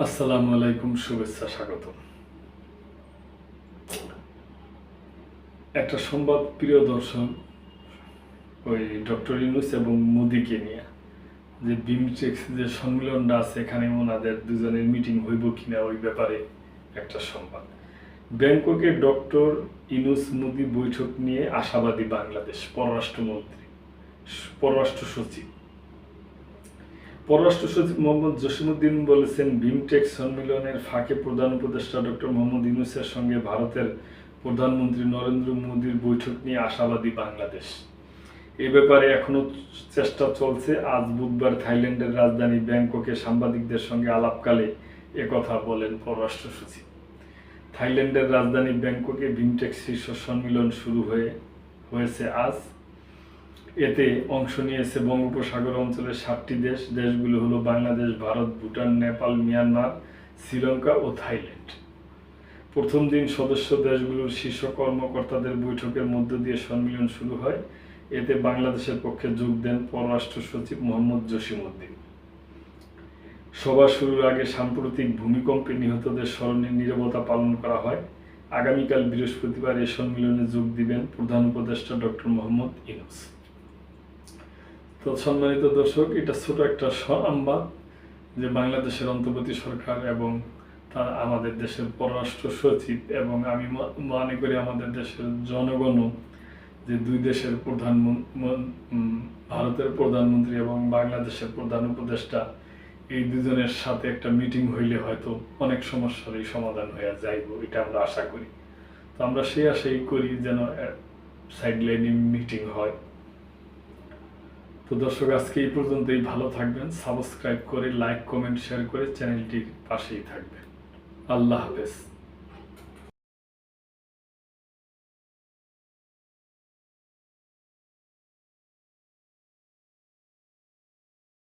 আসসালামু আলাইকুম, শুভেচ্ছা, স্বাগত। একটা সংবাদ, প্রিয় দর্শক, ওই ডক্টর ইউনূস এবং মোদিকে নিয়ে যে বিমস্টেক্স যে সম্মেলনটা আছে, এখানে ওনাদের দুজনের মিটিং হইব কিনা ওই ব্যাপারে একটা সংবাদ। ব্যাংককে ডক্টর ইউনূস মোদি বৈঠক নিয়ে আশাবাদী বাংলাদেশ পররাষ্ট্র সচিব মোহাম্মদ জসিমউদ্দিন বলেছেন, বিমটেক সম্মেলনের ফাঁকে প্রধান উপদেষ্টা ডক্টর মোহাম্মদ ইউনূসের সঙ্গে ভারতের প্রধানমন্ত্রী নরেন্দ্র মোদির বৈঠক নিয়ে আশাবাদী বাংলাদেশ। এ ব্যাপারে এখনো চেষ্টা চলছে। আজ বুধবার থাইল্যান্ডের রাজধানী ব্যাংককে সাংবাদিকদের সঙ্গে আলাপকালে একথা বলেন পররাষ্ট্র সচিব। থাইল্যান্ডের রাজধানী ব্যাংককে বিমটেক শীর্ষ সম্মেলন শুরু হয়েছে আজ। এতে অংশ নিয়েছে বঙ্গোপসাগর অঞ্চলের 7টি দেশগুলো হলো বাংলাদেশ, ভারত, ভুটান, নেপাল, মিয়ানমার, শ্রীলঙ্কা ও থাইল্যান্ড। প্রথম দিন সদস্য দেশগুলোর শীর্ষ কর্মকর্তাদের বৈঠকের মধ্য দিয়ে সম্মেলন শুরু হয়। এতে বাংলাদেশের পক্ষে যোগ দেন পররাষ্ট্র সচিব মোহাম্মদ জসিমউদ্দিন। সভা শুরুর আগে সাম্প্রতিক ভূমিকম্পে নিহতদের স্মরণে নীরবতা পালন করা হয়। আগামীকাল বৃহস্পতিবার এই সম্মেলনে যোগ দিবেন প্রধান উপদেষ্টা ডক্টর মোহাম্মদ ইউনূস। তো সম্মানিত দর্শক, এটা ছোট একটা সংবাদ যে বাংলাদেশের অন্তর্বর্তী সরকার এবং আমাদের দেশের পররাষ্ট্র সচিব এবং আমি মনে করি আমাদের দেশের জনগণও, যে দুই দেশের ভারতের প্রধানমন্ত্রী এবং বাংলাদেশের প্রধান উপদেষ্টা, এই দুজনের সাথে একটা মিটিং হইলে হয়তো অনেক সমস্যারই সমাধান হয়ে যাইব, এটা আমরা আশা করি। তো আমরা সেই আশাই করি যেন সাইডলাইনে মিটিং হয়। তো দর্শক, আজকে এই পর্যন্তই। ভালো থাকবেন, সাবস্ক্রাইব করে লাইক, কমেন্ট, শেয়ার করে চ্যানেলটির পাশেই থাকবেন। আল্লাহ হাফেজ।